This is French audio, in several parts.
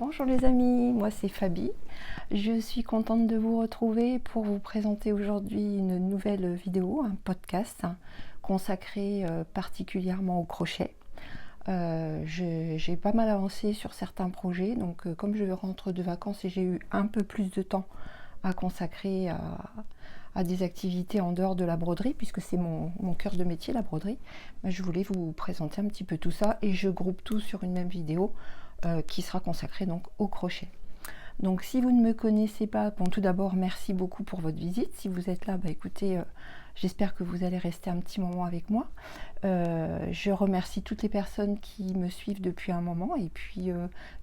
Bonjour les amis, moi c'est Fabi. Je suis contente de vous retrouver pour vous présenter aujourd'hui une nouvelle vidéo, un podcast consacré particulièrement au crochet. J'ai pas mal avancé sur certains projets, donc comme je rentre de vacances et j'ai eu un peu plus de temps à consacrer à des activités en dehors de la broderie, puisque c'est mon cœur de métier, la broderie, je voulais vous présenter un petit peu tout ça et je groupe tout sur une même vidéo qui sera consacrée donc au crochet. Donc si vous ne me connaissez pas, bon, tout d'abord merci beaucoup pour votre visite. Si vous êtes là, écoutez, j'espère que vous allez rester un petit moment avec moi. Je remercie toutes les personnes qui me suivent depuis un moment et puis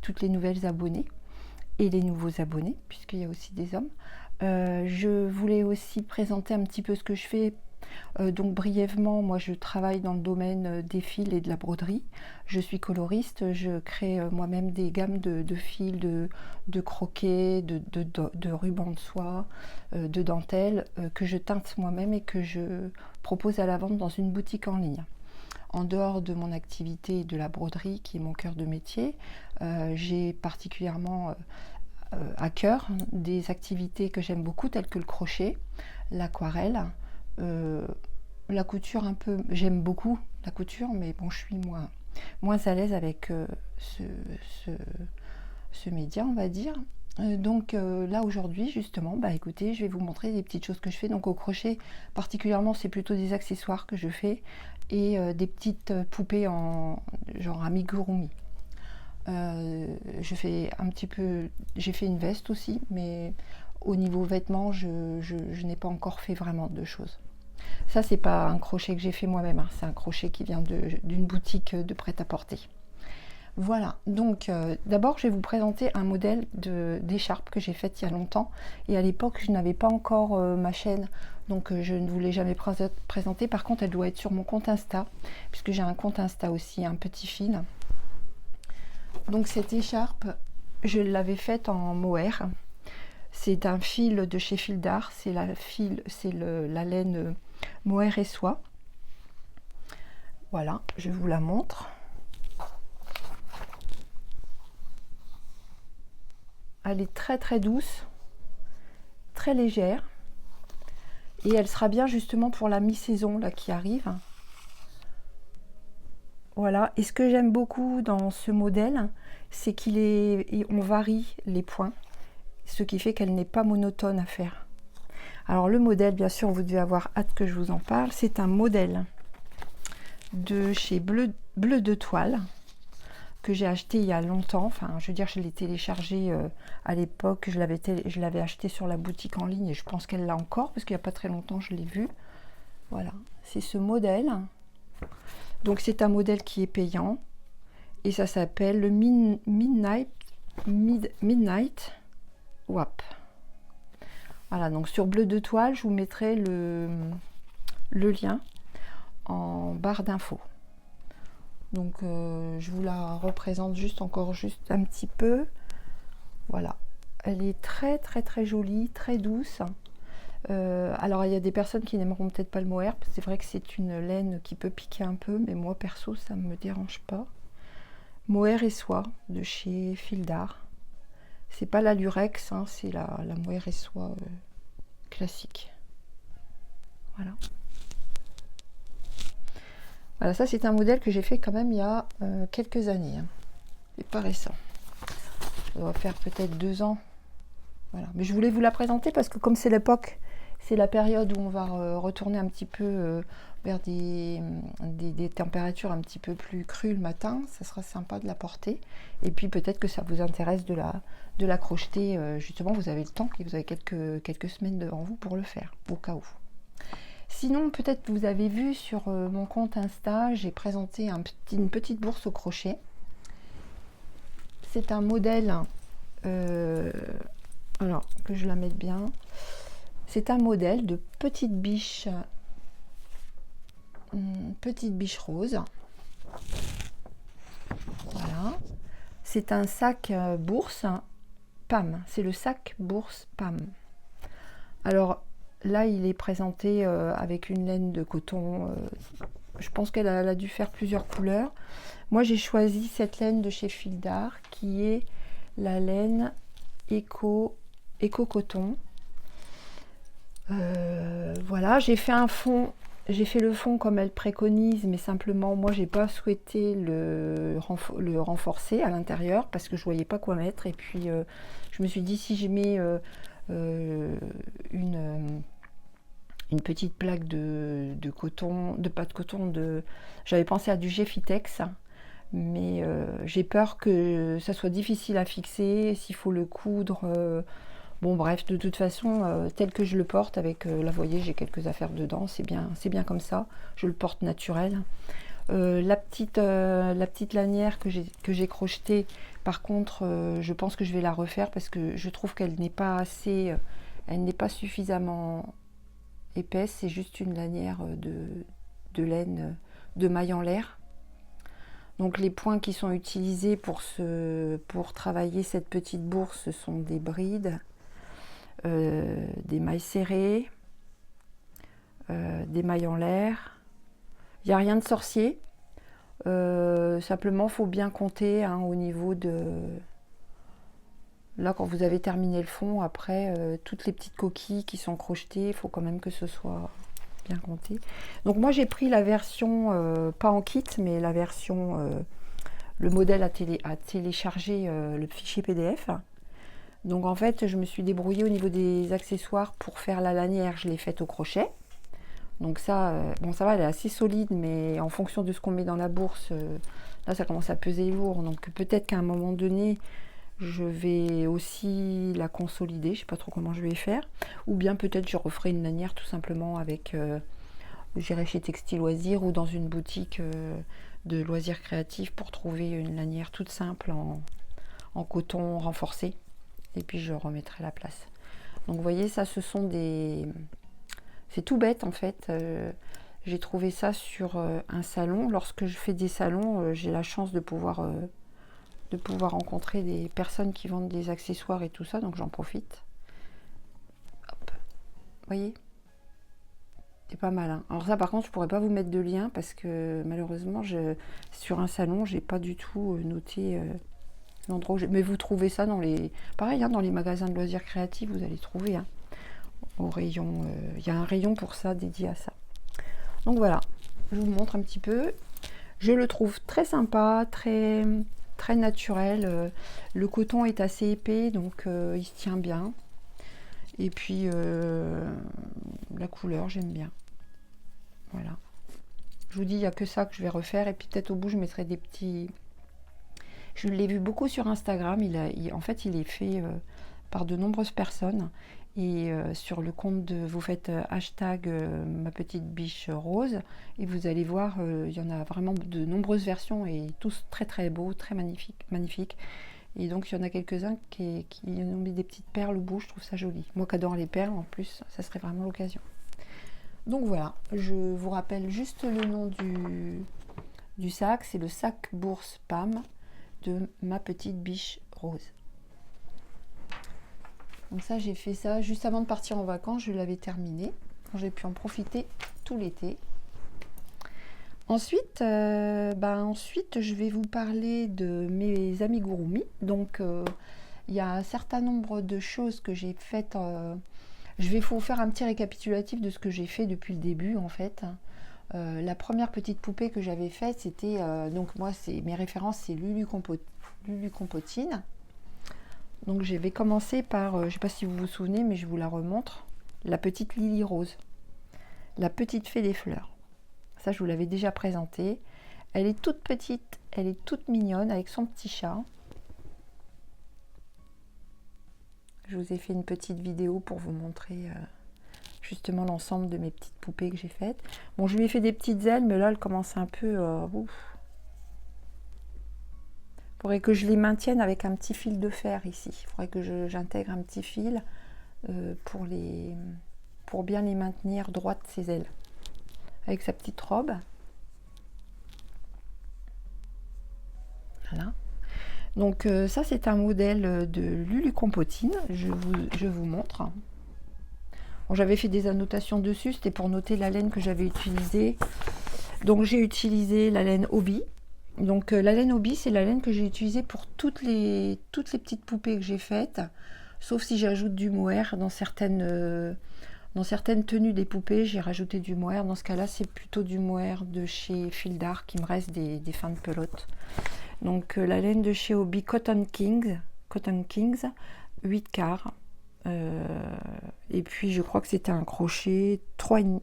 toutes les nouvelles abonnées et les nouveaux abonnés, puisqu'il y a aussi des hommes. Je voulais aussi présenter un petit peu ce que je fais. Donc brièvement, moi je travaille dans le domaine des fils et de la broderie. Je suis coloriste, je crée moi-même des gammes de fils, de croquets, de rubans de soie, de dentelle, que je teinte moi-même et que je propose à la vente dans une boutique en ligne. En dehors de mon activité de la broderie, qui est mon cœur de métier, j'ai particulièrement à cœur des activités que j'aime beaucoup, telles que le crochet, l'aquarelle, la couture un peu. J'aime beaucoup la couture, mais bon, je suis moins à l'aise avec ce média, on va dire. Donc là aujourd'hui justement, écoutez, je vais vous montrer des petites choses que je fais. Donc au crochet particulièrement, c'est plutôt des accessoires que je fais et des petites poupées en genre amigurumi. Je fais un petit peu, j'ai fait une veste aussi, mais au niveau vêtements, je n'ai pas encore fait vraiment de choses. Ça, c'est pas un crochet que j'ai fait moi-même, hein. C'est un crochet qui vient d'une boutique de prêt-à-porter. Voilà, donc d'abord je vais vous présenter un modèle d'écharpe que j'ai faite il y a longtemps. Et à l'époque, je n'avais pas encore ma chaîne, donc je ne vous l'ai jamais présentée. Par contre, elle doit être sur mon compte Insta, puisque j'ai un compte Insta aussi, un petit fil. Donc cette écharpe, je l'avais faite en mohair. C'est un fil de chez Fil d'Art, c'est la laine mohair et soie. Voilà, je vous la montre. Elle est très très douce, très légère. Et elle sera bien justement pour la mi-saison là qui arrive. Voilà, et ce que j'aime beaucoup dans ce modèle, c'est on varie les points, ce qui fait qu'elle n'est pas monotone à faire. Alors le modèle, bien sûr, vous devez avoir hâte que je vous en parle. C'est un modèle de chez Bleu de Toile que j'ai acheté il y a longtemps. Enfin, je veux dire, je l'ai téléchargé à l'époque. Je l'avais acheté sur la boutique en ligne et je pense qu'elle l'a encore parce qu'il n'y a pas très longtemps, je l'ai vu. Voilà, c'est ce modèle. Donc c'est un modèle qui est payant et ça s'appelle le Midnight WAP. Voilà, donc sur Bleu de Toile, je vous mettrai le lien en barre d'infos. Donc je vous la représente juste un petit peu. Voilà, elle est très très très jolie, très douce. Alors il y a des personnes qui n'aimeront peut-être pas le mohair, c'est vrai que c'est une laine qui peut piquer un peu, mais moi perso ça ne me dérange pas. Mohair et soie de chez Fil d'Art. C'est pas la lurex, hein, c'est la mohair et soie classique. Voilà. Voilà, ça c'est un modèle que j'ai fait quand même il y a quelques années. Hein. C'est pas récent. Ça doit faire peut-être 2 ans. Voilà. Mais je voulais vous la présenter parce que comme c'est l'époque, c'est la période où on va retourner un petit peu vers des températures un petit peu plus crues le matin, ça sera sympa de la porter. Et puis peut-être que ça vous intéresse de la crocheter. Justement, vous avez le temps et vous avez quelques semaines devant vous pour le faire, au cas où. Sinon, peut-être vous avez vu sur mon compte Insta, j'ai présenté une petite bourse au crochet. C'est un modèle, alors que je la mette bien, c'est un modèle de petite biche rose. Voilà. C'est un sac bourse PAM, c'est le sac bourse PAM. Alors, là, il est présenté avec une laine de coton. Je pense qu'elle a dû faire plusieurs couleurs. Moi, j'ai choisi cette laine de chez Fil d'Art qui est la laine Eco Coton. Voilà, j'ai fait un fond, j'ai fait le fond comme elle préconise, mais simplement moi j'ai pas souhaité le renforcer à l'intérieur parce que je voyais pas quoi mettre. Et puis je me suis dit, si je mets une petite plaque de coton, de pas de coton, j'avais pensé à du Geffitex, mais j'ai peur que ça soit difficile à fixer, s'il faut le coudre. Bon bref, de toute façon, tel que je le porte, avec, là vous voyez, j'ai quelques affaires dedans, c'est bien comme ça, je le porte naturel. La petite lanière que j'ai crochetée, par contre, je pense que je vais la refaire parce que je trouve qu'elle n'est pas assez, elle n'est pas suffisamment épaisse, c'est juste une lanière de laine de maille en l'air. Donc les points qui sont utilisés pour travailler cette petite bourse, ce sont des brides, des mailles serrées, des mailles en l'air. Il n'y a rien de sorcier, simplement il faut bien compter hein, au niveau de... Là quand vous avez terminé le fond, après toutes les petites coquilles qui sont crochetées, il faut quand même que ce soit bien compté. Donc moi j'ai pris la version, pas en kit, mais la version, le modèle à télécharger le fichier PDF. Donc en fait je me suis débrouillée au niveau des accessoires pour faire la lanière, je l'ai faite au crochet. Donc ça, bon ça va, elle est assez solide, mais en fonction de ce qu'on met dans la bourse, là ça commence à peser lourd. Donc peut-être qu'à un moment donné, je vais aussi la consolider, je sais pas trop comment je vais faire. Ou bien peut-être je referai une lanière tout simplement avec, j'irai chez Textile Loisirs ou dans une boutique de loisirs créatifs pour trouver une lanière toute simple en coton renforcé. Et puis je remettrai la place. Donc vous voyez, ça ce sont des... C'est tout bête en fait. J'ai trouvé ça sur un salon. Lorsque je fais des salons, j'ai la chance de pouvoir rencontrer des personnes qui vendent des accessoires et tout ça, donc j'en profite. Hop. Vous voyez, c'est pas mal. Hein. Alors ça par contre, je pourrais pas vous mettre de lien parce que malheureusement, sur un salon, j'ai pas du tout noté l'endroit où mais vous trouvez ça dans les... Pareil, hein, dans les magasins de loisirs créatifs, vous allez trouver. Hein, au rayon, il y a un rayon pour ça, dédié à ça. Donc voilà, je vous montre un petit peu. Je le trouve très sympa, très naturel. Le coton est assez épais, donc il se tient bien. Et puis la couleur, j'aime bien. Voilà. Je vous dis, il n'y a que ça que je vais refaire. Et puis peut-être au bout, je mettrai des petits... Je l'ai vu beaucoup sur Instagram. En fait, il est fait par de nombreuses personnes. Et sur le compte de... Vous faites hashtag ma petite biche rose. Et vous allez voir, il y en a vraiment de nombreuses versions. Et tous très très beaux, très magnifiques. Et donc, il y en a quelques-uns qui ont mis des petites perles au bout. Je trouve ça joli. Moi qui adore les perles, en plus, ça serait vraiment l'occasion. Donc voilà, je vous rappelle juste le nom du sac. C'est le sac bourse Pam de ma petite biche rose. Donc ça, j'ai fait ça juste avant de partir en vacances. Je l'avais terminé. J'ai pu en profiter tout l'été. Ensuite, je vais vous parler de mes amigurumi. Donc, il y a un certain nombre de choses que j'ai faites. Je vais vous faire un petit récapitulatif de ce que j'ai fait depuis le début, en fait. La première petite poupée que j'avais faite, c'était... donc, moi, mes références, c'est Lulu Compotine. Donc, je vais commencer par... je ne sais pas si vous vous souvenez, mais je vous la remontre. La petite Lily Rose. La petite fée des fleurs. Ça, je vous l'avais déjà présenté. Elle est toute petite, elle est toute mignonne avec son petit chat. Je vous ai fait une petite vidéo pour vous montrer justement l'ensemble de mes petites poupées que j'ai faites. Bon, je lui ai fait des petites ailes, mais là, elle commence un peu... ouf. Il faudrait que je les maintienne avec un petit fil de fer ici. Il faudrait que j'intègre un petit fil pour bien les maintenir droites, ces ailes. Avec sa petite robe. Voilà. Donc ça, c'est un modèle de Lulu Compotine. Je vous montre. Bon, j'avais fait des annotations dessus. C'était pour noter la laine que j'avais utilisée. Donc j'ai utilisé la laine Hobby, Donc la laine Hobbii, c'est la laine que j'ai utilisée pour toutes les petites poupées que j'ai faites, sauf si j'ajoute du mohair dans certaines tenues des poupées, j'ai rajouté du mohair. Dans ce cas-là, c'est plutôt du mohair de chez Fil d'Art qui me reste des fins de pelote. Donc la laine de chez Hobbii Cotton Kings, 8 quarts. Et puis je crois que c'était un crochet 3,5.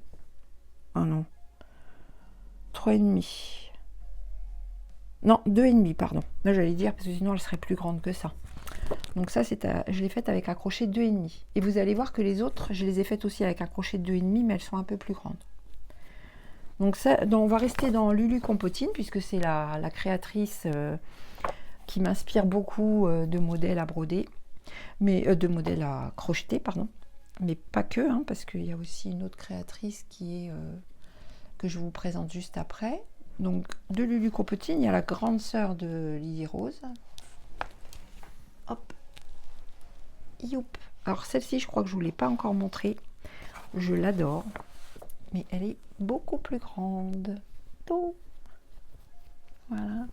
Ah non. 3,5. Non, 2,5, pardon. Là, j'allais dire, parce que sinon, elle serait plus grande que ça. Donc ça, je l'ai faite avec un crochet 2,5. Et vous allez voir que les autres, je les ai faites aussi avec un crochet 2,5, mais elles sont un peu plus grandes. Donc ça, on va rester dans Lulu Compotine, puisque c'est la créatrice qui m'inspire beaucoup de modèles à broder, mais de modèles à crocheter, pardon. Mais pas que, hein, parce qu'il y a aussi une autre créatrice qui est que je vous présente juste après. Donc de Lulu Compotine, il y a la grande sœur de Lily Rose. Hop. Youp. Alors celle-ci, je crois que je ne vous l'ai pas encore montrée. Je l'adore. Mais elle est beaucoup plus grande. Oh. Voilà.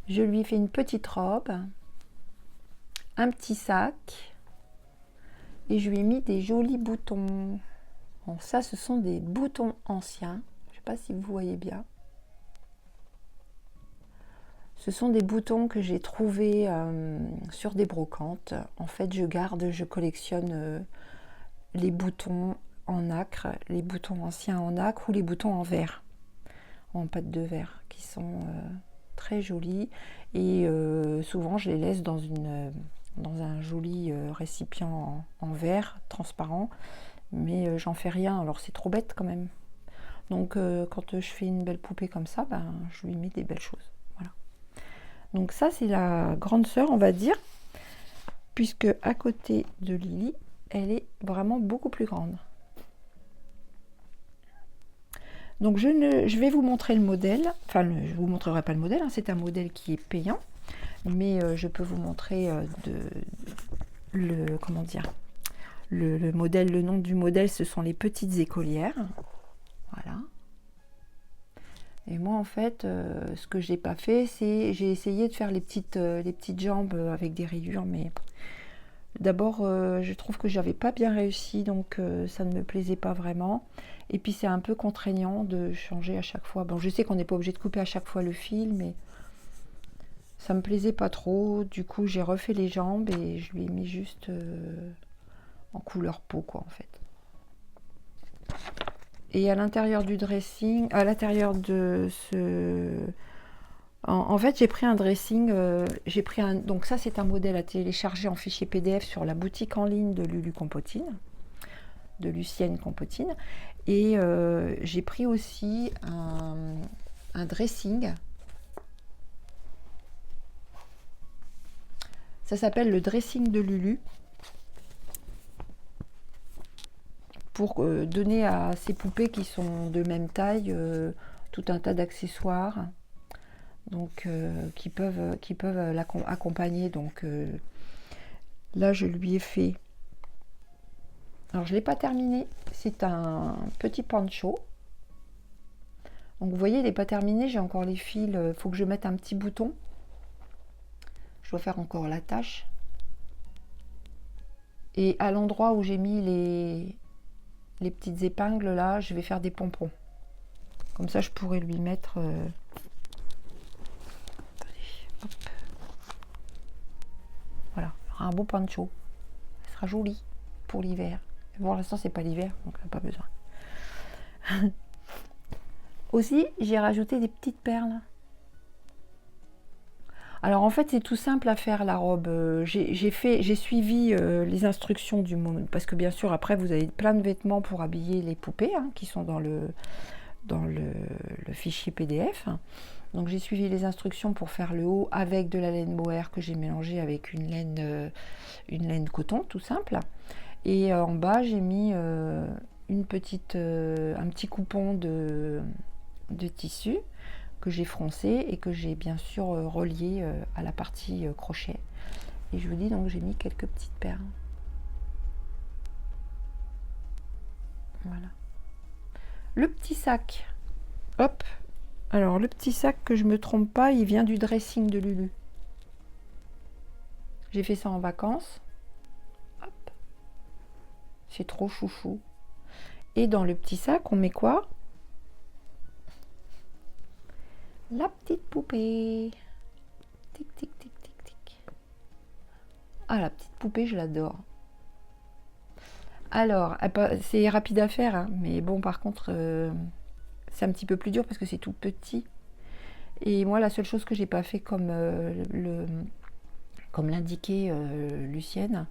Je lui ai fait une petite robe. Un petit sac. Et je lui ai mis des jolis boutons. Bon, ça, ce sont des boutons anciens. Je ne sais pas si vous voyez bien. Ce sont des boutons que j'ai trouvés sur des brocantes. En fait, je collectionne les boutons en nacre, les boutons anciens en nacre ou les boutons en verre, en pâte de verre, qui sont très jolis. Et souvent, je les laisse dans un joli récipient en verre transparent. Mais j'en fais rien, alors c'est trop bête quand même. Donc quand je fais une belle poupée comme ça, ben, je lui mets des belles choses. Voilà. Donc ça, c'est la grande sœur, on va dire, puisque à côté de Lily, elle est vraiment beaucoup plus grande. Donc je vais vous montrer le modèle. Enfin, je ne vous montrerai pas le modèle, hein, c'est un modèle qui est payant. Mais je peux vous montrer comment dire, le modèle, le nom du modèle, ce sont les petites écolières. Voilà. Et moi, en fait, ce que j'ai pas fait, c'est j'ai essayé de faire les petites jambes avec des rayures, mais d'abord, je trouve que j'avais pas bien réussi, donc ça ne me plaisait pas vraiment. Et puis c'est un peu contraignant de changer à chaque fois. Bon, je sais qu'on n'est pas obligé de couper à chaque fois le fil, mais ça me plaisait pas trop. Du coup, j'ai refait les jambes et je lui ai mis juste en couleur peau, quoi, en fait. Et à l'intérieur du dressing, à l'intérieur de ce... En fait, j'ai pris un dressing, donc ça, c'est un modèle à télécharger en fichier PDF sur la boutique en ligne de Lulu Compotine, de Lucienne Compotine. Et j'ai pris aussi un dressing. Ça s'appelle le dressing de Lulu. Pour donner à ces poupées qui sont de même taille tout un tas d'accessoires, donc qui peuvent l'accompagner. Donc là, je lui ai fait, alors je l'ai pas terminé, c'est un petit poncho. Donc vous voyez, il n'est pas terminé, j'ai encore les fils, il faut que je mette un petit bouton. Je dois faire encore la tâche. Et à l'endroit où j'ai mis les petites épingles, là, je vais faire des pompons. Comme ça, je pourrais lui mettre... Hop. Voilà, un beau poncho. Ce sera joli pour l'hiver. Pour l'instant, c'est pas l'hiver, donc pas besoin. Aussi, j'ai rajouté des petites perles. Alors en fait, c'est tout simple à faire la robe. J'ai suivi les instructions du moment, parce que bien sûr, après, vous avez plein de vêtements pour habiller les poupées, hein, qui sont dans le fichier PDF. Donc j'ai suivi les instructions pour faire le haut avec de la laine mohair que j'ai mélangée avec une laine coton, tout simple. Et en bas, j'ai mis un petit coupon de tissu que j'ai froncé et que j'ai bien sûr relié à la partie crochet. Et je vous dis, donc j'ai mis quelques petites perles. Voilà. Le petit sac, hop, Alors, le petit sac, que je me trompe pas, il vient du dressing de Lulu. J'ai fait ça en vacances. Hop. C'est trop chouchou. Et dans le petit sac, on met quoi? La petite poupée. Tic, tic, tic, tic, tic. Ah, la petite poupée, je l'adore. Alors, c'est rapide à faire, hein, mais bon, par contre, c'est un petit peu plus dur parce que c'est tout petit. Et moi, la seule chose que j'ai pas fait comme comme l'indiquait Lucienne,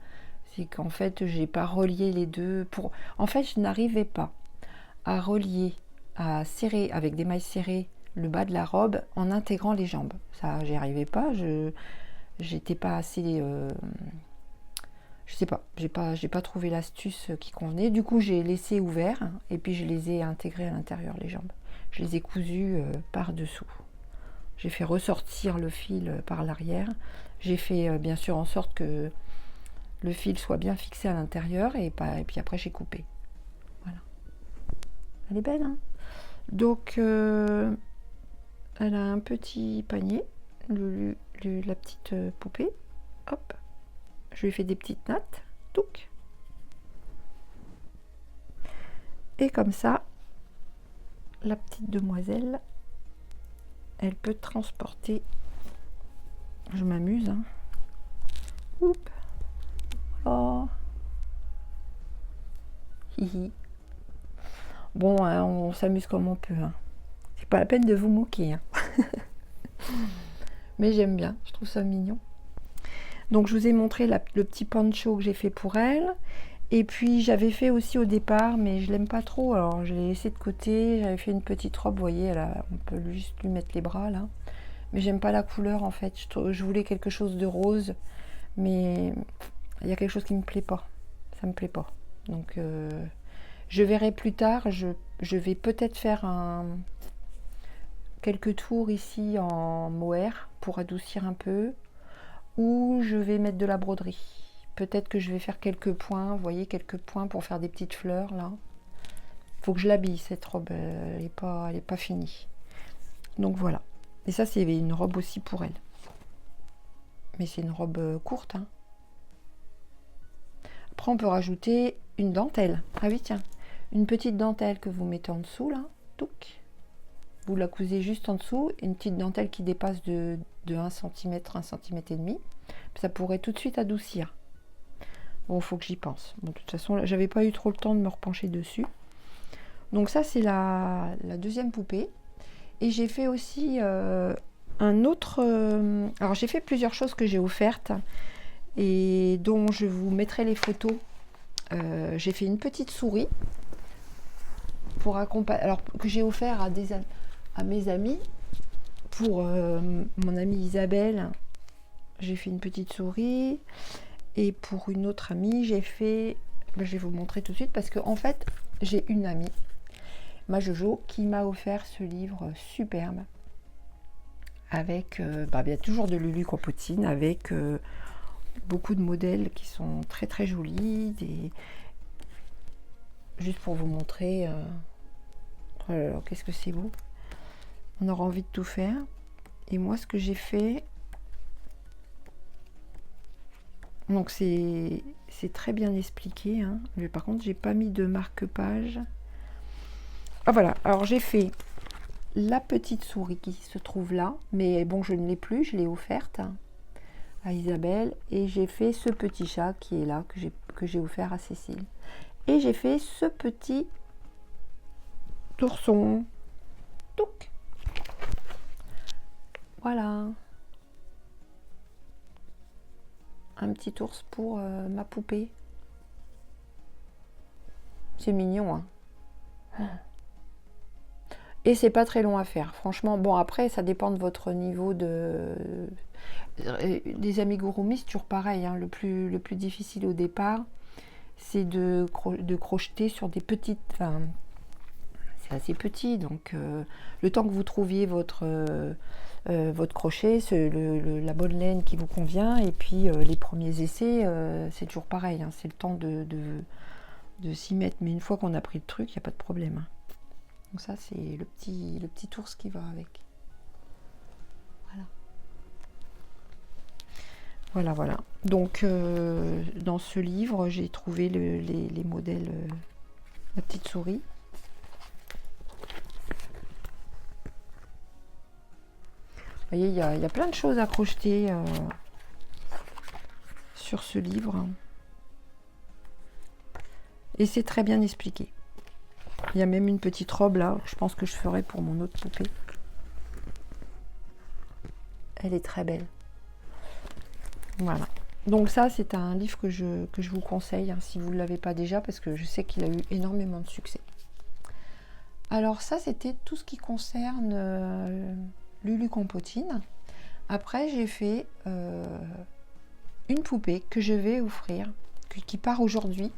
c'est qu'en fait, j'ai pas relié les deux. En fait, je n'arrivais pas à relier, à serrer avec des mailles serrées le bas de la robe en intégrant les jambes. Ça, j'y arrivais pas. J'étais pas assez. Je sais pas. J'ai pas trouvé l'astuce qui convenait. Du coup, j'ai laissé ouvert et puis je les ai intégrés à l'intérieur les jambes. Je les ai cousus par dessous. J'ai fait ressortir le fil par l'arrière. J'ai fait bien sûr en sorte que le fil soit bien fixé à l'intérieur et puis après j'ai coupé. Voilà. Elle est belle, hein? Donc elle a un petit panier, la petite poupée. Hop. Je lui ai fait des petites nattes. Touc. Et comme ça, la petite demoiselle, elle peut transporter. Je m'amuse, hein. Oups. Oh. Hihi. Bon, hein, on s'amuse comme on peut, hein. C'est pas la peine de vous moquer, hein. Mais j'aime bien, je trouve ça mignon. Donc je vous ai montré le petit poncho que j'ai fait pour elle. Et puis j'avais fait aussi au départ, mais je l'aime pas trop, alors je l'ai laissé de côté. J'avais fait une petite robe, vous voyez, on peut juste lui mettre les bras là. Mais j'aime pas la couleur en fait. Je voulais quelque chose de rose, mais il y a quelque chose qui me plaît pas. Ça me plaît pas. Donc je verrai plus tard. Je vais peut-être faire quelques tours ici en mohair pour adoucir un peu, ou je vais mettre de la broderie. Peut-être que je vais faire quelques points, vous voyez, quelques points pour faire des petites fleurs là. Faut que je l'habille cette robe, elle est pas finie. Donc voilà. Et ça c'est une robe aussi pour elle. Mais c'est une robe courte, hein. Après on peut rajouter une dentelle. Ah oui tiens, une petite dentelle que vous mettez en dessous là. Touc. Vous la cousez juste en dessous, une petite dentelle qui dépasse de 1 cm, 1 cm et demi. Ça pourrait tout de suite adoucir. Bon, il faut que j'y pense. Bon, de toute façon, j'avais pas eu trop le temps de me repencher dessus. Donc ça, c'est la deuxième poupée. Et j'ai fait aussi un autre... alors, j'ai fait plusieurs choses que j'ai offertes et dont je vous mettrai les photos. J'ai fait une petite souris pour accompagner... Alors, que j'ai offert à mes amis. Pour mon amie Isabelle, j'ai fait une petite souris. Et pour une autre amie, j'ai fait... je vais vous montrer tout de suite parce que en fait, j'ai une amie, ma Jojo, qui m'a offert ce livre superbe avec bien toujours de Lulu Compotine, avec beaucoup de modèles qui sont très très jolis. Juste pour vous montrer, oh là là, qu'est-ce que c'est beau. On aura envie de tout faire. Et moi, ce que j'ai fait... Donc c'est très bien expliqué, hein. Mais par contre, j'ai pas mis de marque-page. Ah voilà, alors j'ai fait la petite souris qui se trouve là, mais bon, je ne l'ai plus, je l'ai offerte à Isabelle. Et j'ai fait ce petit chat qui est là, que j'ai offert à Cécile. Et j'ai fait ce petit ourson. Touc. Voilà. Un petit ours pour ma poupée. C'est mignon, hein. Et c'est pas très long à faire, franchement. Bon, après, ça dépend de votre niveau des amigurumi, c'est toujours pareil, hein. Le plus difficile au départ, c'est de crocheter sur des petites... Enfin, c'est assez petit, donc le temps que vous trouviez votre crochet, la bonne laine qui vous convient, et puis les premiers essais, c'est toujours pareil, hein. C'est le temps de s'y mettre. Mais une fois qu'on a pris le truc, il n'y a pas de problème, hein. Donc ça, c'est le petit ours qui va avec. Voilà. Voilà, voilà. Donc, dans ce livre, j'ai trouvé les modèles, la petite souris. Vous voyez, il y a plein de choses à crocheter sur ce livre. Et c'est très bien expliqué. Il y a même une petite robe là, je pense que je ferai pour mon autre poupée. Elle est très belle. Voilà. Donc ça, c'est un livre que je vous conseille, hein, si vous ne l'avez pas déjà, parce que je sais qu'il a eu énormément de succès. Alors ça, c'était tout ce qui concerne Lulu Compotine. Après, j'ai fait une poupée que je vais offrir, qui part aujourd'hui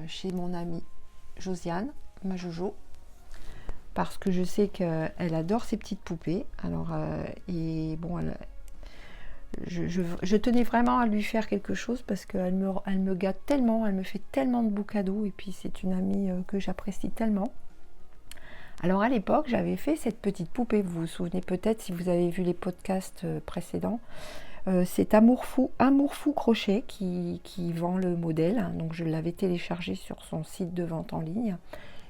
chez mon amie Josiane, ma Jojo, parce que je sais qu'elle adore ces petites poupées. Alors, et bon, je tenais vraiment à lui faire quelque chose parce qu'elle me gâte tellement, elle me fait tellement de beaux cadeaux, et puis c'est une amie que j'apprécie tellement. Alors à l'époque, j'avais fait cette petite poupée, vous vous souvenez peut-être si vous avez vu les podcasts précédents. C'est Amour Fou Crochet qui vend le modèle, donc je l'avais téléchargé sur son site de vente en ligne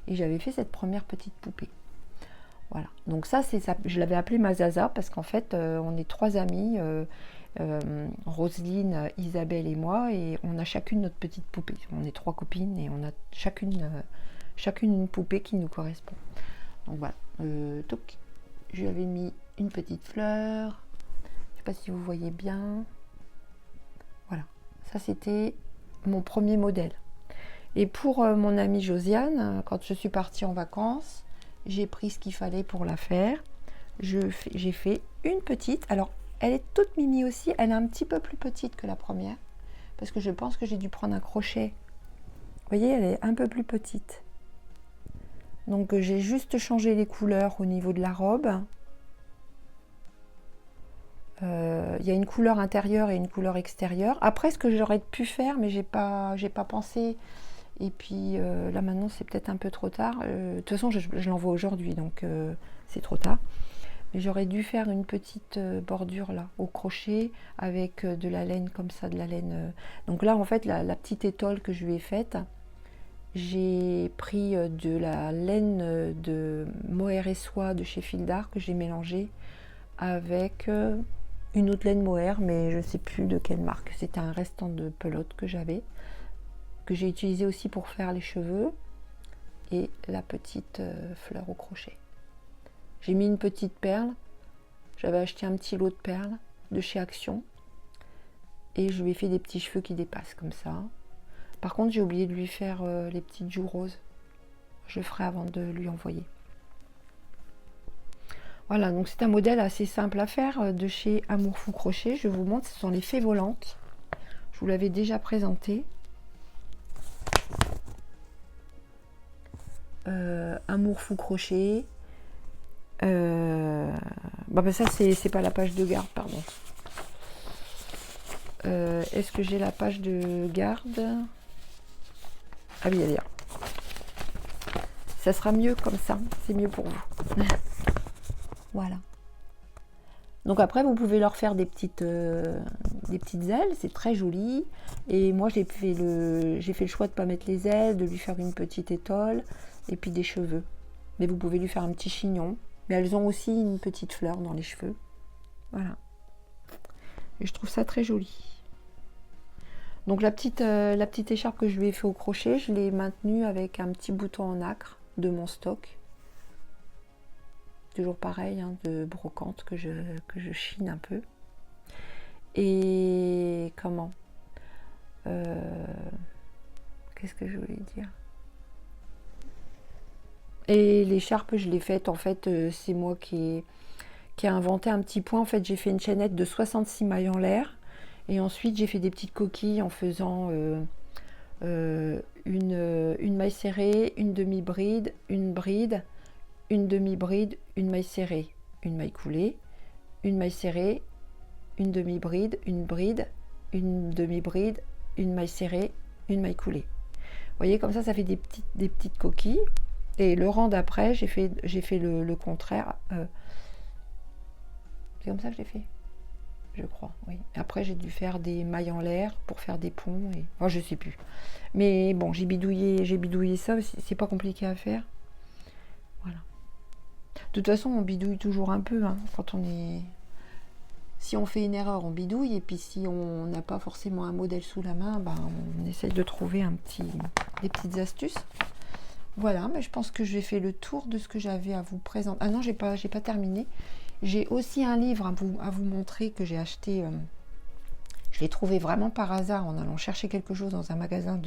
et j'avais fait cette première petite poupée. Voilà, donc ça, je l'avais appelée Mazaza parce qu'en fait on est 3 amies, Roselyne, Isabelle et moi, et on a chacune notre petite poupée. On est 3 copines et on a chacune une poupée qui nous correspond. Donc voilà, je lui avais mis une petite fleur. Je ne sais pas si vous voyez bien. Voilà, ça c'était mon premier modèle. Et pour mon amie Josiane, quand je suis partie en vacances, j'ai pris ce qu'il fallait pour la faire. J'ai fait une petite. Alors, elle est toute mimi aussi. Elle est un petit peu plus petite que la première. Parce que je pense que j'ai dû prendre un crochet. Vous voyez, elle est un peu plus petite. Donc, j'ai juste changé les couleurs au niveau de la robe. Il y a une couleur intérieure et une couleur extérieure. Après, ce que j'aurais pu faire, mais j'ai pas pensé. Et puis là maintenant, c'est peut-être un peu trop tard. De toute façon, je l'envoie aujourd'hui, donc c'est trop tard. Mais j'aurais dû faire une petite bordure là, au crochet, avec de la laine comme ça, de la laine. Donc là, en fait, la petite étole que je lui ai faite, j'ai pris de la laine de mohair et soie de chez Fildar que j'ai mélangée avec une autre laine mohair, mais je ne sais plus de quelle marque. C'était un restant de pelote que j'avais, que j'ai utilisé aussi pour faire les cheveux et la petite fleur au crochet. J'ai mis une petite perle. J'avais acheté un petit lot de perles de chez Action et je lui ai fait des petits cheveux qui dépassent comme ça. Par contre, j'ai oublié de lui faire les petites joues roses. Je le ferai avant de lui envoyer. Voilà, donc c'est un modèle assez simple à faire de chez Amour Fou Crochet. Je vous montre, ce sont les fées volantes. Je vous l'avais déjà présenté. Amour Fou Crochet. Ça c'est pas la page de garde, pardon. Est-ce que j'ai la page de garde? Ah oui, elle est là. Ça sera mieux comme ça, c'est mieux pour vous. Voilà. Donc après, vous pouvez leur faire des petites ailes, c'est très joli. Et moi, j'ai fait le choix de ne pas mettre les ailes, de lui faire une petite étole et puis des cheveux. Mais vous pouvez lui faire un petit chignon. Mais elles ont aussi une petite fleur dans les cheveux. Voilà. Et je trouve ça très joli. Donc la petite écharpe que je lui ai fait au crochet, je l'ai maintenue avec un petit bouton en nacre de mon stock. Toujours pareil, hein, de brocante que je chine un peu. Et comment qu'est-ce que je voulais dire? Et l'écharpe, je l'ai faite, en fait, c'est moi qui ai inventé un petit point. En fait, j'ai fait une chaînette de 66 mailles en l'air. Et ensuite, j'ai fait des petites coquilles en faisant une maille serrée, une demi-bride, une bride, une demi-bride, une maille serrée, une maille coulée, une maille serrée, une demi-bride, une bride, une demi-bride, une maille serrée, une maille coulée. Vous voyez, comme ça fait des petites coquilles. Et le rang d'après, j'ai fait le contraire. C'est comme ça que j'ai fait, je crois, oui. Après, j'ai dû faire des mailles en l'air pour faire des ponts. Et... Enfin, je sais plus. Mais bon, j'ai bidouillé ça. C'est pas compliqué à faire. Voilà. De toute façon, on bidouille toujours un peu, hein, quand on est... Si on fait une erreur, on bidouille. Et puis si on n'a pas forcément un modèle sous la main, ben, on essaye de trouver des petites astuces. Voilà, mais je pense que j'ai fait le tour de ce que j'avais à vous présenter. Ah non, j'ai pas terminé. J'ai aussi un livre à vous montrer que j'ai acheté. Je l'ai trouvé vraiment par hasard en allant chercher quelque chose dans un magasin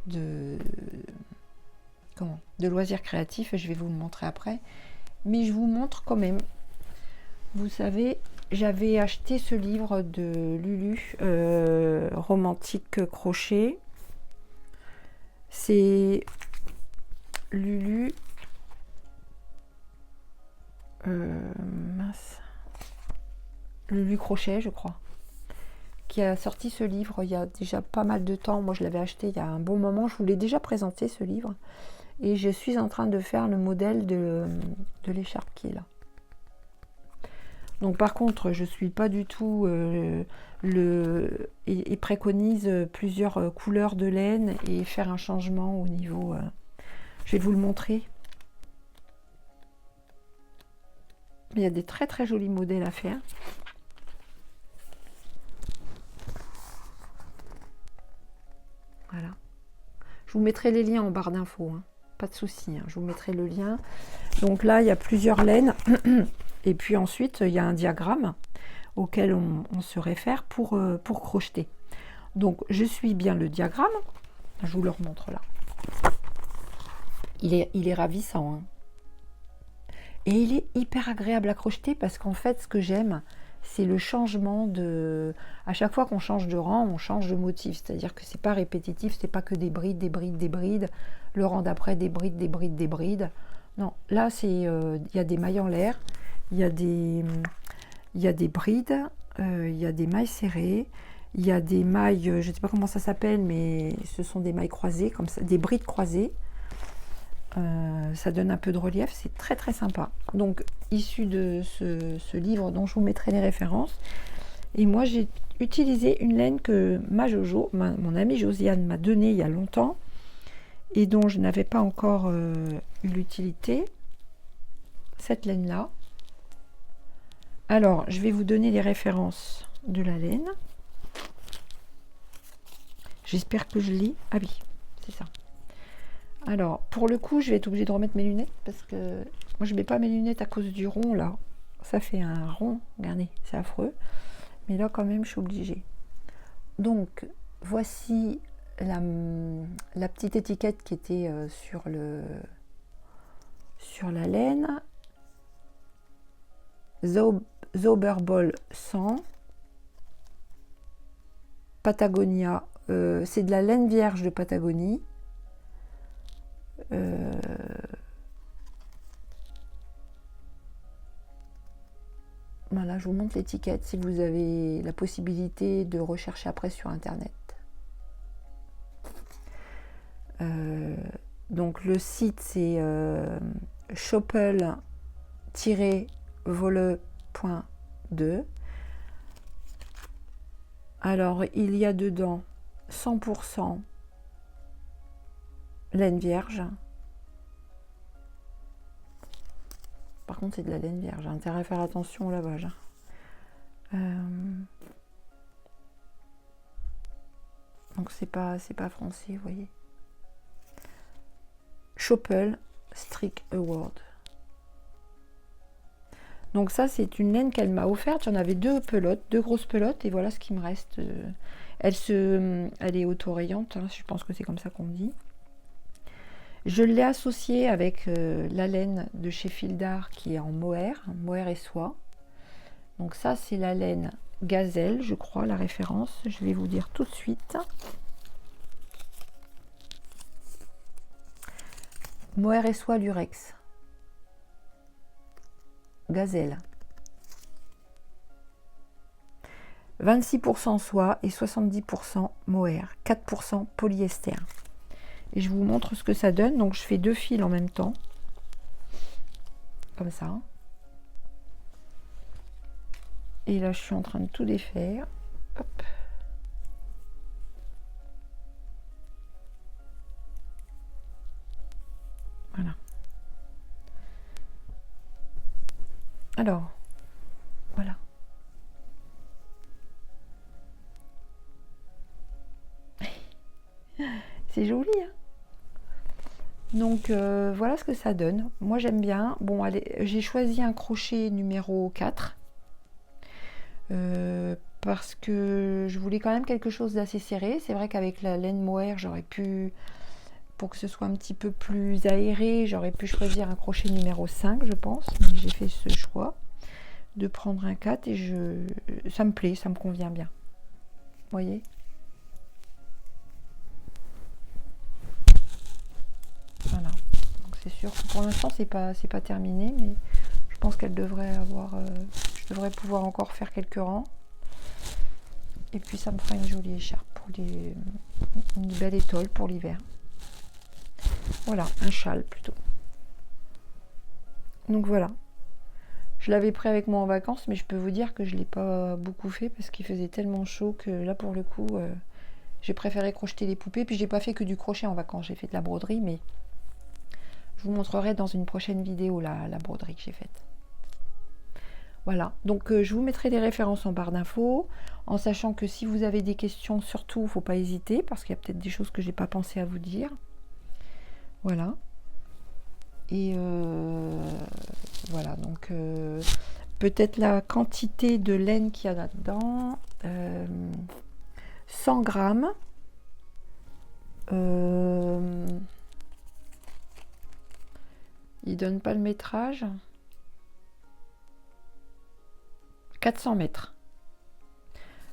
de loisirs créatifs. Je vais vous le montrer après. Mais je vous montre quand même. Vous savez, j'avais acheté ce livre de Lulu, Romantique Crochet. C'est Lulu. Mince. Lulu Crochet, je crois, qui a sorti ce livre il y a déjà pas mal de temps. Moi, je l'avais acheté il y a un bon moment. Je vous l'ai déjà présenté, ce livre. Et je suis en train de faire le modèle de l'écharpe qui est là. Donc, par contre, je ne suis pas du tout... il préconise plusieurs couleurs de laine et faire un changement au niveau... je vais vous le montrer. Il y a des très très jolis modèles à faire. Voilà. Je vous mettrai les liens en barre d'infos, hein. Pas de souci, hein. Je vous mettrai le lien. Donc là, il y a plusieurs laines. Et puis ensuite, il y a un diagramme auquel on se réfère pour crocheter. Donc, je suis bien le diagramme. Je vous le remontre là. Il est ravissant, hein. Et il est hyper agréable à crocheter parce qu'en fait, ce que j'aime, c'est le changement de... À chaque fois qu'on change de rang, on change de motif. C'est-à-dire que c'est pas répétitif, c'est pas que des brides, des brides, des brides. Le rang d'après, des brides, des brides, des brides. Non, là, c'est... Il y a des mailles en l'air, il y a des brides, il y a des mailles serrées, il y a des mailles, je ne sais pas comment ça s'appelle, mais ce sont des mailles croisées, comme ça, des brides croisées. Ça donne un peu de relief, c'est très très sympa. Donc, issu de ce livre dont je vous mettrai les références. Et moi, j'ai utilisé une laine que mon amie Josiane m'a donnée il y a longtemps et dont je n'avais pas encore eu l'utilité. Cette laine-là. Alors, je vais vous donner les références de la laine. J'espère que je lis. Ah oui, c'est ça. Alors, pour le coup, je vais être obligée de remettre mes lunettes parce que moi, je ne mets pas mes lunettes à cause du rond, là. Ça fait un rond, regardez, c'est affreux. Mais là, quand même, je suis obligée. Donc, voici la petite étiquette qui était sur la laine. Zauberball 100. Patagonia. C'est de la laine vierge de Patagonie. Voilà, je vous montre l'étiquette si vous avez la possibilité de rechercher après sur internet. Donc le site c'est choppel-vole.2. Alors il y a dedans 100% laine vierge. Par contre, c'est de la laine vierge. J'ai intérêt à faire attention au lavage. Donc, c'est pas français, vous voyez. Choppel Strict Award. Donc, ça, c'est une laine qu'elle m'a offerte. J'en avais deux grosses pelotes. Et voilà ce qui me reste. Elle est autorayante. Hein, je pense que c'est comme ça qu'on dit. Je l'ai associée avec la laine de chez Fildar qui est en mohair et soie. Donc ça, c'est la laine gazelle, je crois, la référence. Je vais vous dire tout de suite. Mohair et soie lurex. Gazelle. 26% soie et 70% mohair. 4% polyester. Et je vous montre ce que ça donne. Donc je fais 2 fils en même temps. Comme ça. Et là je suis en train de tout défaire. Hop. Voilà. Alors, voilà. C'est joli, hein. Donc voilà ce que ça donne. Moi j'aime bien. Bon, allez, j'ai choisi un crochet numéro 4. Parce que je voulais quand même quelque chose d'assez serré. C'est vrai qu'avec la laine mohair, j'aurais pu, pour que ce soit un petit peu plus aéré, j'aurais pu choisir un crochet numéro 5, je pense. Mais j'ai fait ce choix de prendre un 4 et ça me plaît, ça me convient bien. Vous voyez ? Voilà. Donc c'est sûr que pour l'instant c'est pas terminé, mais je pense qu'elle devrait avoir, je devrais pouvoir encore faire quelques rangs. Et puis ça me fera une jolie écharpe une belle étole pour l'hiver. Voilà, un châle plutôt. Donc voilà. Je l'avais pris avec moi en vacances, mais je peux vous dire que je ne l'ai pas beaucoup fait parce qu'il faisait tellement chaud que là pour le coup, j'ai préféré crocheter les poupées. Puis j'ai pas fait que du crochet en vacances, j'ai fait de la broderie, mais je vous montrerai dans une prochaine vidéo la broderie que j'ai faite. Voilà, donc je vous mettrai des références en barre d'infos, en sachant que si vous avez des questions, surtout, il ne faut pas hésiter, parce qu'il y a peut-être des choses que j'ai pas pensé à vous dire. Voilà. Et voilà, donc peut-être la quantité de laine qu'il y a là-dedans, 100 grammes. Il donne pas le métrage. 400 mètres.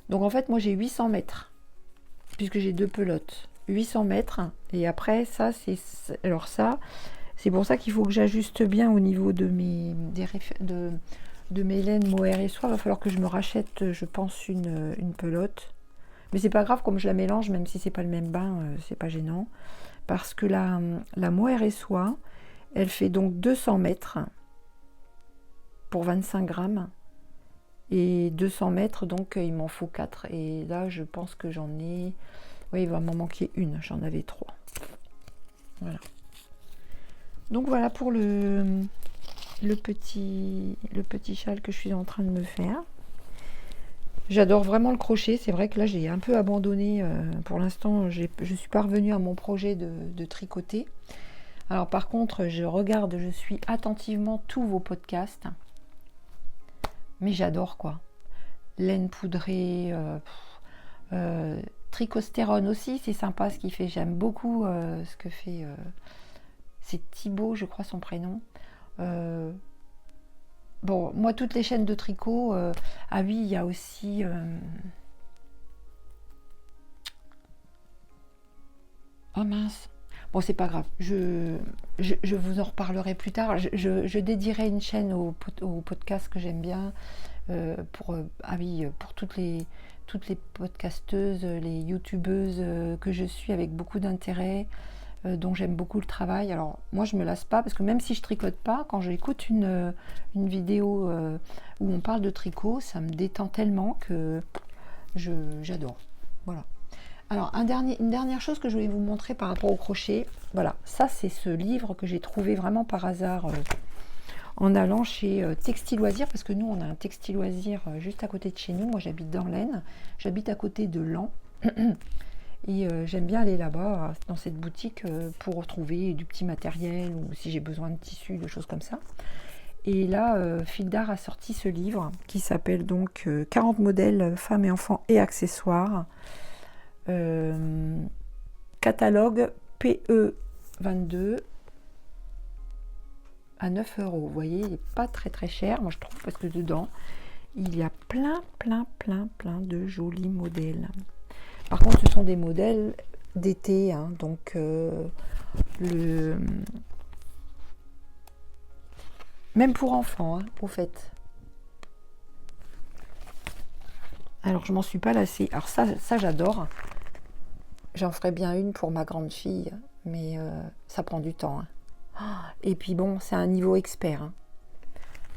Donc en fait, moi j'ai 800 mètres, puisque j'ai 2 pelotes. 800 mètres. Et après, ça, c'est... Alors ça, c'est pour ça qu'il faut que j'ajuste bien au niveau de mes laines mohair et soie. Il va falloir que je me rachète, je pense, une pelote. Mais c'est pas grave, comme je la mélange, même si c'est pas le même bain, c'est pas gênant. Parce que la mohair et soie, elle fait donc 200 mètres pour 25 grammes. Et 200 mètres, donc il m'en faut 4. Et là, je pense que j'en ai... Oui, il va m'en manquer une. J'en avais 3. Voilà. Donc voilà pour le petit châle que je suis en train de me faire. J'adore vraiment le crochet. C'est vrai que là, j'ai un peu abandonné. Pour l'instant, je suis pas revenue à mon projet de tricoter. Alors par contre, je suis attentivement tous vos podcasts. Mais j'adore quoi. Laine poudrée, tricostérone aussi, c'est sympa ce qu'il fait. J'aime beaucoup ce que fait. C'est Thibaut, je crois son prénom. Bon, moi toutes les chaînes de tricot. Ah oui, il y a aussi. Oh mince. Bon, c'est pas grave. Je vous en reparlerai plus tard. Je dédierai une chaîne au podcast que j'aime bien. Pour toutes les podcasteuses, les youtubeuses que je suis avec beaucoup d'intérêt, dont j'aime beaucoup le travail. Alors moi je me lasse pas parce que même si je tricote pas, quand j'écoute une vidéo où on parle de tricot, ça me détend tellement que j'adore. Voilà. Alors une dernière chose que je voulais vous montrer par rapport au crochet. Voilà, ça c'est ce livre que j'ai trouvé vraiment par hasard en allant chez Textile Loisirs, parce que nous on a un Textile Loisirs juste à côté de chez nous. Moi j'habite dans l'Aisne, j'habite à côté de Laon et j'aime bien aller là-bas dans cette boutique pour retrouver du petit matériel ou si j'ai besoin de tissus, de choses comme ça. Et là Fil d'Art a sorti ce livre qui s'appelle donc 40 modèles femmes et enfants et accessoires, catalogue PE22 à 9 €. Vous voyez, il n'est pas très très cher, moi je trouve, parce que dedans, il y a plein de jolis modèles. Par contre, ce sont des modèles d'été, hein, donc même pour enfants, hein, au fait. Alors, je m'en suis pas lassée. Alors ça j'adore. J'en ferai bien une pour ma grande fille, mais ça prend du temps. Hein. Et puis bon, c'est un niveau expert. Hein.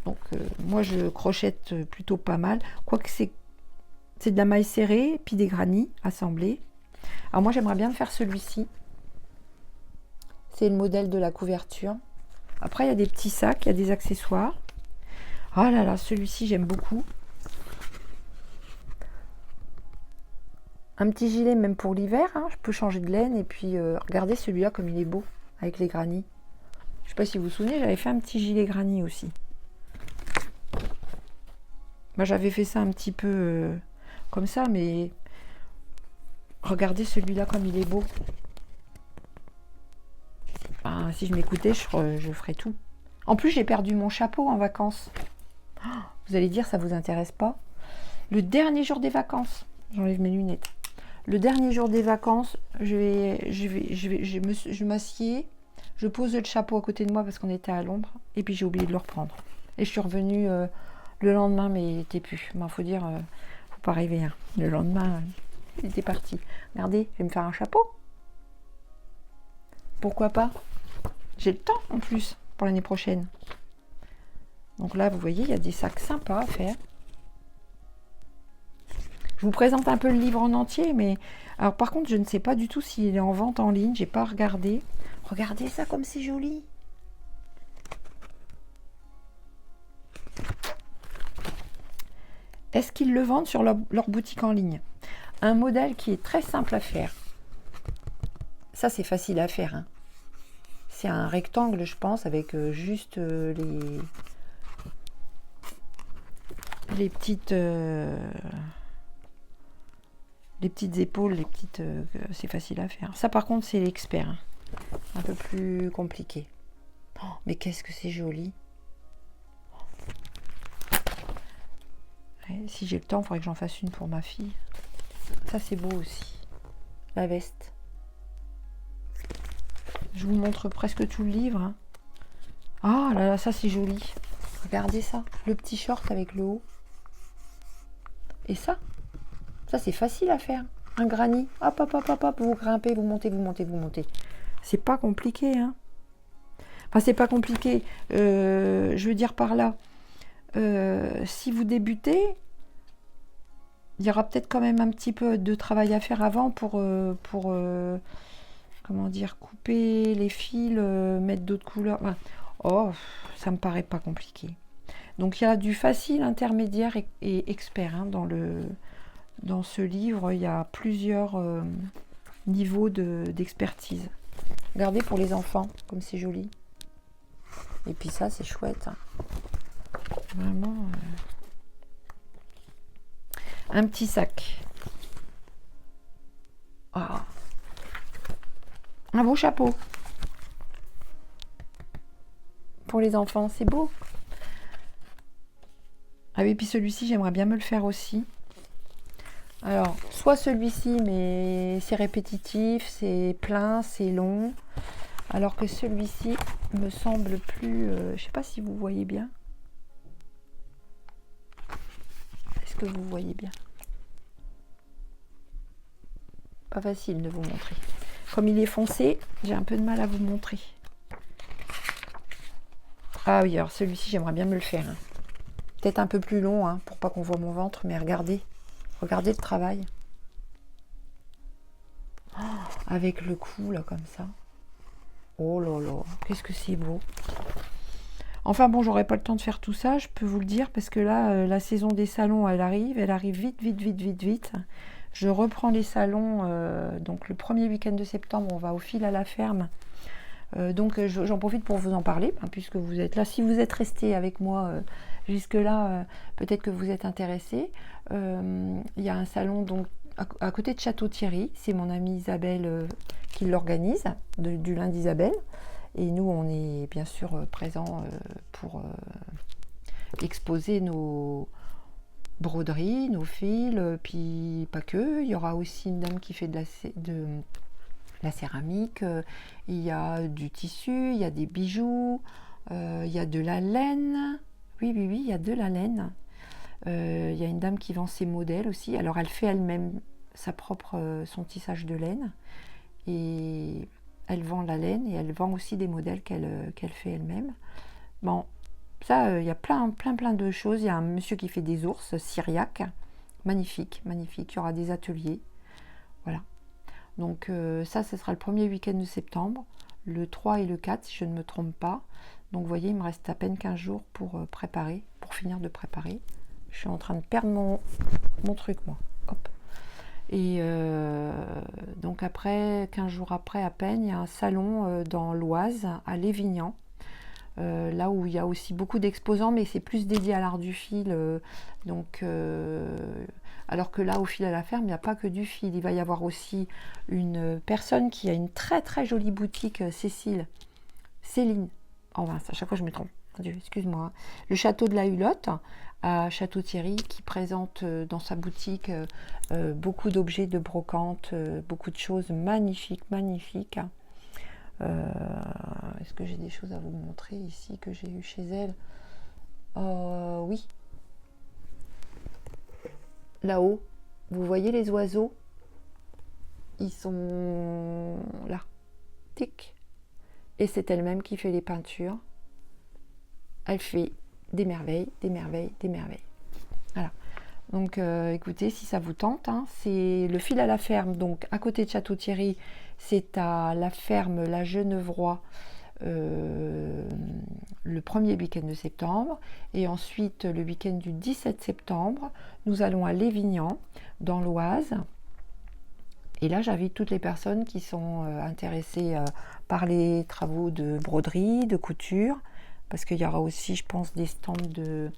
Donc moi, je crochette plutôt pas mal. Quoique c'est de la maille serrée, puis des granits assemblés. Alors moi, j'aimerais bien faire celui-ci. C'est le modèle de la couverture. Après, il y a des petits sacs, il y a des accessoires. Oh là là, celui-ci, j'aime beaucoup. Un petit gilet, même pour l'hiver. Hein. Je peux changer de laine. Et puis, regardez celui-là, comme il est beau, avec les granits. Je ne sais pas si vous vous souvenez, j'avais fait un petit gilet granit aussi. Moi, j'avais fait ça un petit peu comme ça, mais regardez celui-là, comme il est beau. Ben, si je m'écoutais, je ferais tout. En plus, j'ai perdu mon chapeau en vacances. Vous allez dire, ça vous intéresse pas? Le dernier jour des vacances, j'enlève mes lunettes. Le dernier jour des vacances, je m'assieds, je pose le chapeau à côté de moi parce qu'on était à l'ombre, et puis j'ai oublié de le reprendre. Et je suis revenue le lendemain, mais il n'était plus. Il faut dire, faut pas rêver. Hein. Le lendemain, il était parti. Regardez, je vais me faire un chapeau. Pourquoi pas? J'ai le temps en plus pour l'année prochaine. Donc là, vous voyez, il y a des sacs sympas à faire. Je vous présente un peu le livre en entier, mais alors par contre, je ne sais pas du tout s'il est en vente en ligne. J'ai pas regardé. Regardez ça comme c'est joli. Est-ce qu'ils le vendent sur leur boutique en ligne? Un modèle qui est très simple à faire. Ça, c'est facile à faire. Hein. C'est un rectangle, je pense, avec juste les petites épaules, c'est facile à faire. Ça, par contre, c'est l'expert. Hein. Un peu plus compliqué. Oh, mais qu'est-ce que c'est joli. Ouais, si j'ai le temps, il faudrait que j'en fasse une pour ma fille. Ça, c'est beau aussi. La veste. Je vous montre presque tout le livre. Hein. Ah là là, ça c'est joli. Regardez ça. Le petit short avec le haut. Et ça c'est facile à faire. Un granit. Hop, hop, hop, hop, hop. Vous grimpez, vous montez, vous montez, vous montez. C'est pas compliqué, hein. Enfin, c'est pas compliqué. Je veux dire par là, si vous débutez, il y aura peut-être quand même un petit peu de travail à faire avant pour comment dire, couper les fils, mettre d'autres couleurs. Enfin, oh, ça me paraît pas compliqué. Donc il y a du facile, intermédiaire et expert. Hein, dans ce livre, il y a plusieurs niveaux d'expertise. Regardez pour les enfants, comme c'est joli. Et puis ça, c'est chouette. Hein. Vraiment. Un petit sac. Oh. Un beau chapeau. Pour les enfants, c'est beau. Ah oui, puis celui-ci, j'aimerais bien me le faire aussi. Alors, soit celui-ci, mais c'est répétitif, c'est plein, c'est long. Alors que celui-ci me semble plus... je ne sais pas si vous voyez bien. Est-ce que vous voyez bien? Pas facile de vous montrer. Comme il est foncé, j'ai un peu de mal à vous montrer. Ah oui, alors celui-ci, j'aimerais bien me le faire. Hein. Peut-être un peu plus long, hein, pour pas qu'on voit mon ventre, mais regardez. Regardez le travail. Oh, avec le cou, là, comme ça. Oh là là, qu'est-ce que c'est beau. Enfin bon, j'aurai pas le temps de faire tout ça, je peux vous le dire, parce que là, la saison des salons, elle arrive vite, vite, vite, vite, vite. Je reprends les salons, donc le premier week-end de septembre, on va au fil à la ferme. Donc j'en profite pour vous en parler, hein, puisque vous êtes là. Si vous êtes resté avec moi jusque-là, peut-être que vous êtes intéressé. Il y a un salon donc à côté de Château-Thierry, c'est mon amie Isabelle qui l'organise, du lundi Isabelle. Et nous, on est bien sûr présents pour exposer nos broderies, nos fils, puis pas que. Il y aura aussi une dame qui fait de la céramique, il y a du tissu, il y a des bijoux, il y a de la laine. Oui, il y a de la laine. Il y a une dame qui vend ses modèles aussi. Alors, elle fait elle-même son tissage de laine. Et elle vend la laine et elle vend aussi des modèles qu'elle fait elle-même. Bon, ça, il y a plein de choses. Il y a un monsieur qui fait des ours syriaques, magnifique, magnifique. Il y aura des ateliers, voilà. Donc ça, ce sera le premier week-end de septembre, le 3 et le 4, si je ne me trompe pas. Donc vous voyez, il me reste à peine 15 jours pour préparer, pour finir de préparer. Je suis en train de perdre mon truc, moi. Hop. Et donc après, 15 jours après à peine, il y a un salon dans l'Oise, à Lévignan. Là où il y a aussi beaucoup d'exposants, mais c'est plus dédié à l'art du fil. Alors que là, au fil à la ferme, il n'y a pas que du fil. Il va y avoir aussi une personne qui a une très très jolie boutique, Céline. Oh mince, à chaque fois je me trompe. Mon Dieu, excuse-moi. Le château de la Hulotte à Château-Thierry qui présente dans sa boutique beaucoup d'objets de brocante, beaucoup de choses magnifiques, magnifiques. Est-ce que j'ai des choses à vous montrer ici que j'ai eu chez elle? Oui. Là-haut, vous voyez les oiseaux? Ils sont là. Tic. Et c'est elle-même qui fait les peintures. Elle fait des merveilles, des merveilles, des merveilles. Voilà. Donc écoutez, si ça vous tente, hein, c'est le fil à la ferme, donc à côté de Château-Thierry, c'est à la ferme La Genevrois le premier week-end de septembre, et ensuite le week-end du 17 septembre, nous allons à Lévignan, dans l'Oise. Et là, j'invite toutes les personnes qui sont intéressées par les travaux de broderie, de couture, parce qu'il y aura aussi, je pense, des stands de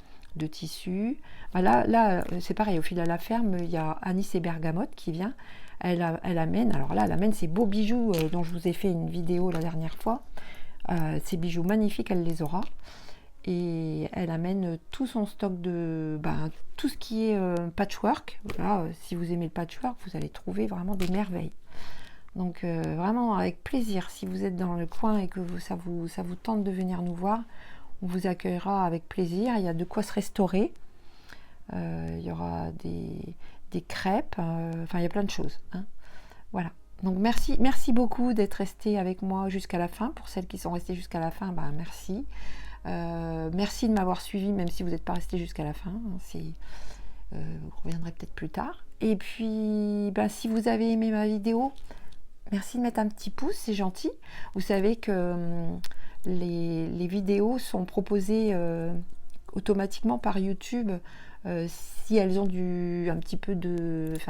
tissus. Là c'est pareil, au fil à la ferme, il y a Anis et Bergamote qui vient. Elle amène, alors là, elle amène ces beaux bijoux dont je vous ai fait une vidéo la dernière fois. Ces bijoux magnifiques, elle les aura. Et elle amène tout son stock de tout ce qui est patchwork. Là, si vous aimez le patchwork, vous allez trouver vraiment des merveilles. Donc vraiment avec plaisir, si vous êtes dans le coin et que ça vous tente de venir nous voir, on vous accueillera avec plaisir. Il y a de quoi se restaurer. Il y aura des crêpes. Enfin, il y a plein de choses, hein. Voilà. Donc merci beaucoup d'être resté avec moi jusqu'à la fin. Pour celles qui sont restées jusqu'à la fin, merci. Merci de m'avoir suivi, même si vous n'êtes pas resté jusqu'à la fin. Vous reviendrez peut-être plus tard. Et puis, si vous avez aimé ma vidéo, merci de mettre un petit pouce, c'est gentil. Vous savez que les vidéos sont proposées automatiquement par YouTube si elles ont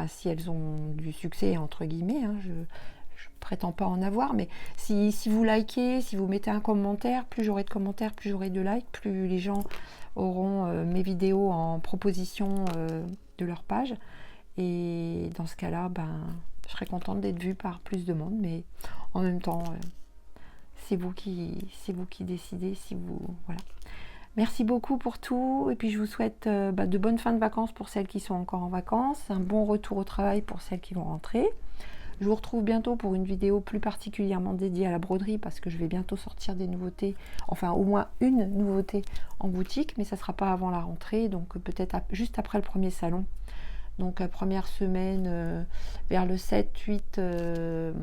si elles ont du succès entre guillemets, hein, je prétends pas en avoir, mais si vous likez, si vous mettez un commentaire, plus j'aurai de commentaires, plus j'aurai de likes, plus les gens auront mes vidéos en proposition de leur page, et dans ce cas-là, je serais contente d'être vue par plus de monde, mais en même temps, c'est vous qui décidez, voilà. Merci beaucoup pour tout, et puis je vous souhaite de bonnes fins de vacances pour celles qui sont encore en vacances, un bon retour au travail pour celles qui vont rentrer. Je vous retrouve bientôt pour une vidéo plus particulièrement dédiée à la broderie, parce que je vais bientôt sortir des nouveautés, enfin au moins une nouveauté en boutique, mais ça ne sera pas avant la rentrée, donc peut-être juste après le premier salon. Donc première semaine vers le 7-8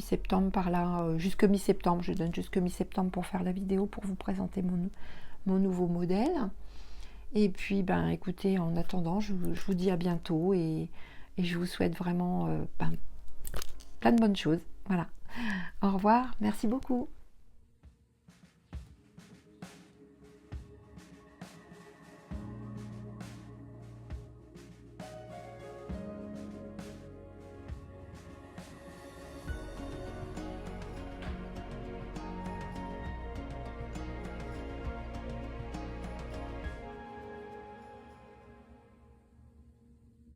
septembre par là, jusque mi-septembre. Je donne jusque mi-septembre pour faire la vidéo, pour vous présenter mon nouveau modèle. Et puis écoutez, en attendant, je vous dis à bientôt, et je vous souhaite vraiment plein de bonnes choses. Voilà. Au revoir, merci beaucoup.